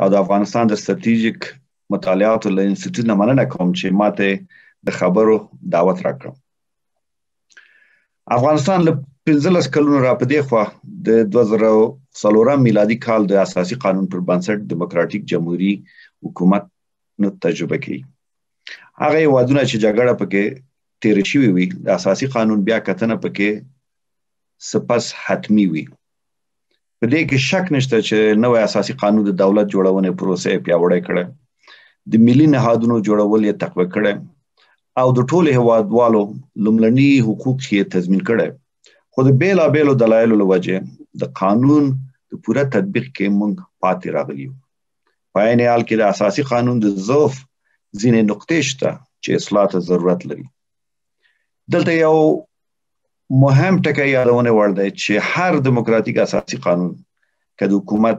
او د افغانستان د ستراتیژیک مطالعاتو له انسټیټیوټ نه مننه کوم چې ماته د خبرو دعوت راکړ. افغانستان له 15 کلونو را پدې خوا د 2004 میلادي کال د اساسي قانون پر بنسټ دیموکراتیک جمهوریت حکومت نو تجربه کوي. هغه هیوادونه چې جګړه پکې تیر شوی وي د اساسي قانون بیا کتنه پکې سپس حتمی وي. په دې کې شک نشته چې نوې اساسي قانون د دولت جوړونې پروسه پیاوړې کړه، د ملي نهادونو جوړول یې تقویه کړه او د ټولو هیوادوالو لومړني حقوق یې تضمین کړه. خو د بیلابیلو دلایلو له وجې د قانون د پوره تطبیق کې موږ پاتې راغلي یو. په عین حال کې د اساسي قانون د ضعف ځینې نقطې شته چې اصلاح ته ضرورت لري. دلته یو مهم ټکی یادونه وړ دی چې هر دیموکراتیک اساسي قانون که د حکومت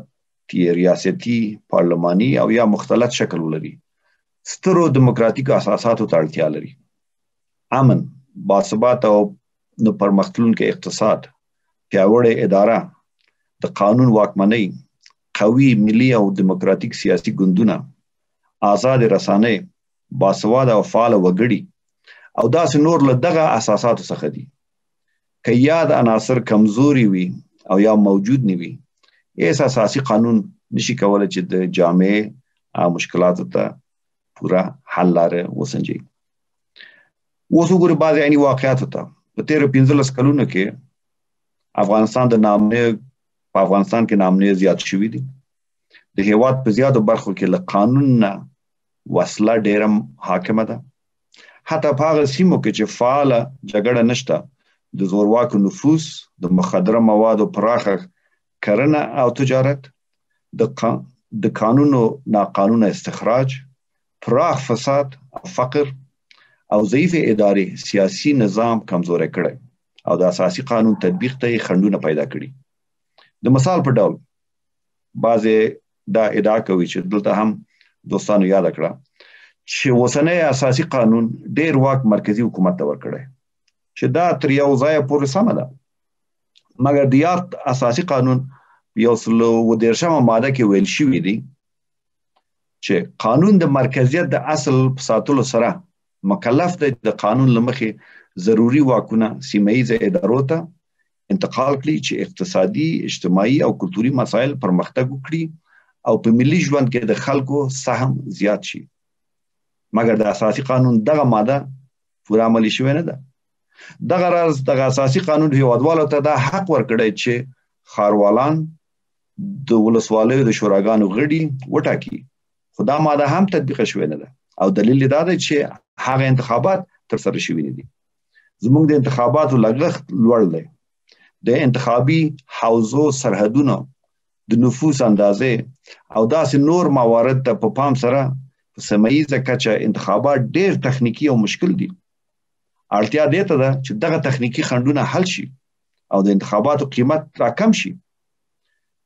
ریاستي، پارلماني او یا مختلط شکل ولري سترو دیموکراتیکو اساساتو ته اړتیا لري. امن، باثبات او نو پرمختلونکی اقتصاد، پیاوړې اداره، د قانون واکمنۍ، قوي ملي او دیموکراتیک سیاسي ګوندونه، آزاد رسانۍ، باسواده او فعال وګړي او داسې نور له دغه اساساتو څخه دي. که یاد عناصر کمزوري وي او یا موجود نه وي، هیڅ اساسي قانون نشي کولی چې د جامع او مشکلاتو ته پوره حل لاره وسنجي. اوس وګورئ بعضې عیني واقعاتو ته. په تېرو 15 کلونو کې افغانستان په افغانستان کې نامنیه زیات شوي دي. د هیواد په زیاتو برخو کې له قانون نه وسله ډېره حاکمه ده. حتی په هغه سیمو کې چې فعاله جګړه نشته، د زورواکو نفوذ، د مخدره موادو پراخه کرنه او تجارت، د قانونو ناقانونه استخراج، پراخ فساد او فقر او ضعیف ادارې سیاسي نظام کمزوری کړی او د اساسي قانون تطبیق ته یې خنډونه پیدا کړي. د مثال په ډول بعضې دا ادعا کوي چې دلته هم دوستانو یاد کړه چې اوسنی اساسي قانون ډېر واک مرکزي حکومت ته ورکړی، چې دا تر یو ځایه پورې سمه ده. مګر د یاد اساسي قانون 130 ماده کې ویل شوي دي چې قانون د مرکزیت د اصل په ساتلو سره مکلف دی د قانون له مخې ضروري واکونه سیمهییزه ادارو ته انتقال کړي چې اقتصادي، اجتماعي او کلتوري مسایل پرمختګ وکړي او په ملي ژوند کې د خلکو سهم زیات شي. مګر د اساسي قانون دغه ماده پوره عملي شوې نه ده. دغه راز دغه اساسي قانون هیوادوالو ته دا حق ورکړی چې ښاروالان د ولسوالیو د شوراګانو غړي وټاکي، خو دا ماده هم تطبیق شوې نه ده او دلیل دا دی چې هغه انتخابات ترسره شوي نه دي. زموږ د انتخاباتو لګښت لوړ دی. د انتخابي حوزو سرحدونه، د نفوس اندازې او داسې نور موارد ته په پام سره په سیمهییزه کچه انتخابات ډېر تخنیکي او مشکل دي. اړتیا دې ته ده چې دغه تخنیکي خنډونه حل شي او د انتخاباتو قیمت راکم شي.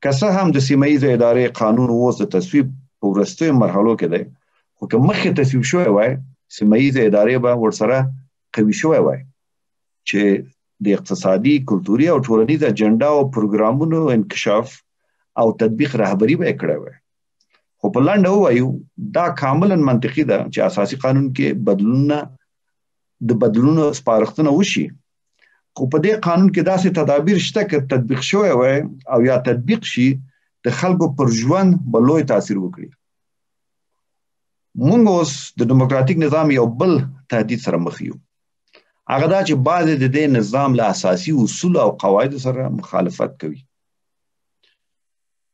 که څه هم د سیمهییزه ادارې قانون اوس د تصویب په وروستیو مرحلو کې دی، خو که مخکې تصویب شوی وای سیمهییزه ادارې به ورسره قوي شوی وای چې د اقتصادي، کلتوري او ټولنیز اجنډا او پروګرامونو انکشاف او تطبیق رهبري به یې کړی وای. خو په لنډه ووایو دا کاملا منطقي ده چې اساسي قانون کې د بدلونونو سپارښتنه وشي، خو په دې قانون کې داسې تدابیر شته که تطبیق شوی وای او یا تطبیق شي د خلکو پر ژوند به لوی تاثیر وکړي. موږ اوس د دیموکراتیک نظام یو بل تهدید سره مخ یو. هغه دا چې بعضې د دې نظام له اساسي اصول او قواعدو سره مخالفت کوي.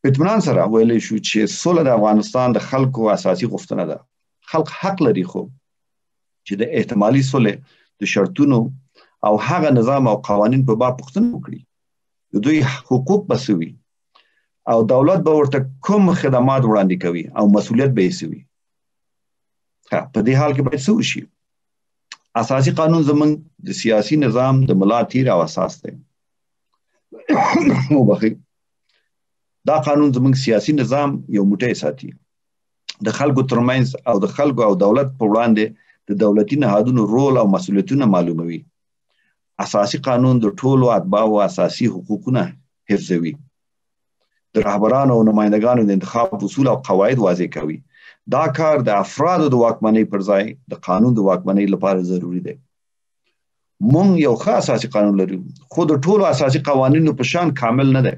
په اطمینان سره ویلی شو چې سوله د افغانستان د خلکو اساسي غوښتنه ده. خلک حق لري خو چې د احتمالي سولې د شرطونو او هغه نظام او قوانین په باب پوښتنه وکړي. د دوی حقوق به څه وي او دولت به ورته کوم خدمات وړاندې کوي او مسؤلیت به یې څه وي. په دې حال کې باید څه وشي؟ اساسي قانون زموږ د سیاسي نظام د ملا تیر او اساس دی. دا قانون زموږ سیاسي نظام یو موټی ساتي. د خلکو ترمنځ او د خلکو او دولت په وړاندې د دولتي نهادونو رول او مسؤلیتونه معلوموي. اساسي قانون د ټولو اتباعو اساسي حقوقونه حفظوي. د رهبرانو او نمایندګانو د انتخاب اصول او قواعد واضح کوي. دا کار د افرادو د واکمنۍ پر ځای د قانون د واکمنۍ لپاره ضروری دی. مونږ یو ښه اساسي قانون لرو خو د ټولو اساسي قوانینو په شان کامل نه دی.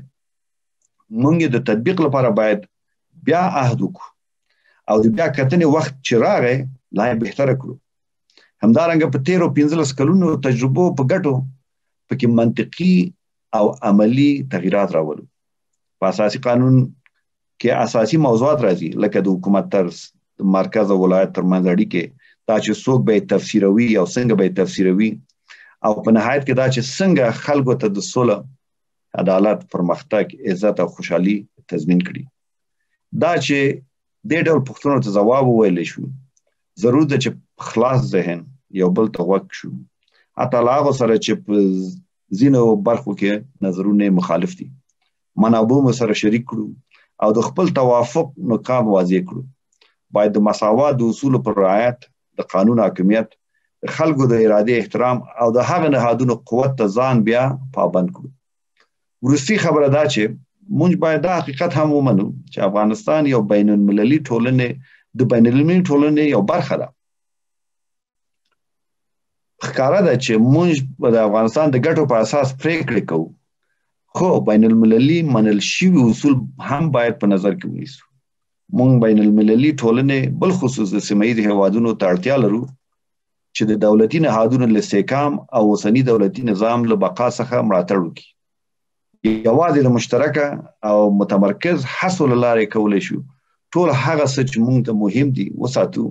مونږ د تطبیق لپاره باید بیا عهد وکړو او د بیا کتنې وخت چې راغی لا یې بهتره کړو. همدارنګه په تیرو 15 کلونو تجربو په ګټو پکې منطقي او عملی تغییرات راولو. په اساسي قانون کې اساسي موضوعات راځي لکه د حکومت طرز، د مرکز او ولایت ترمنځ اړیکې، دا چې څوک به تفسیروي او څنګه به تفسیروي، او په نهایت کې دا چې څنګه خلکو ته د سوله، عدالت، پرمختګ، عزت او خوشحالي تضمین کړي. دا چې دې ډول پوښتنو ته ځواب وویلی شو، ضرور ده چې خلاص ذهن یو بل ته غوږ شو، حتی له هغو سره چې په ځینو برخو کې نظرونه مخالف دي. منابع مو سره شریک کړو او د خپل توافق نقاب واضح کړو. باید د مساوات د اصولو پر رعایت، د قانون حاکمیت، د خلکو د ارادې احترام او د هغه نهادونو قوت ته ځان بیا پابند کړو. وروستي خبره دا چې موږ باید دا حقیقت هم ومنو چې افغانستان یو بین المللي ټولنې یو برخه ده. ښکاره ده چې موږ د افغانستان د ګټو په اساس پریکړې کوو، خو بین المللي منل شوي اصول هم باید په نظر کې ونیسو. موږ بین المللي ټولنې بل خصوص د سیمه ییزو هیوادونو ته اړتیا لرو چې د دولتي نهادونو له استحکام او اوسني دولتي نظام له بقا څخه ملاتړ وکړي. یوازې د مشترکه او متمرکز هڅو له لارې کولی شو ټول هغه څه چې موږ ته مهم دي وساتو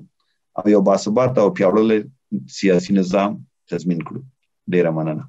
او یو باثباته او پیاوړی سیاسي نظام تضمین کړو. ډیره مننه.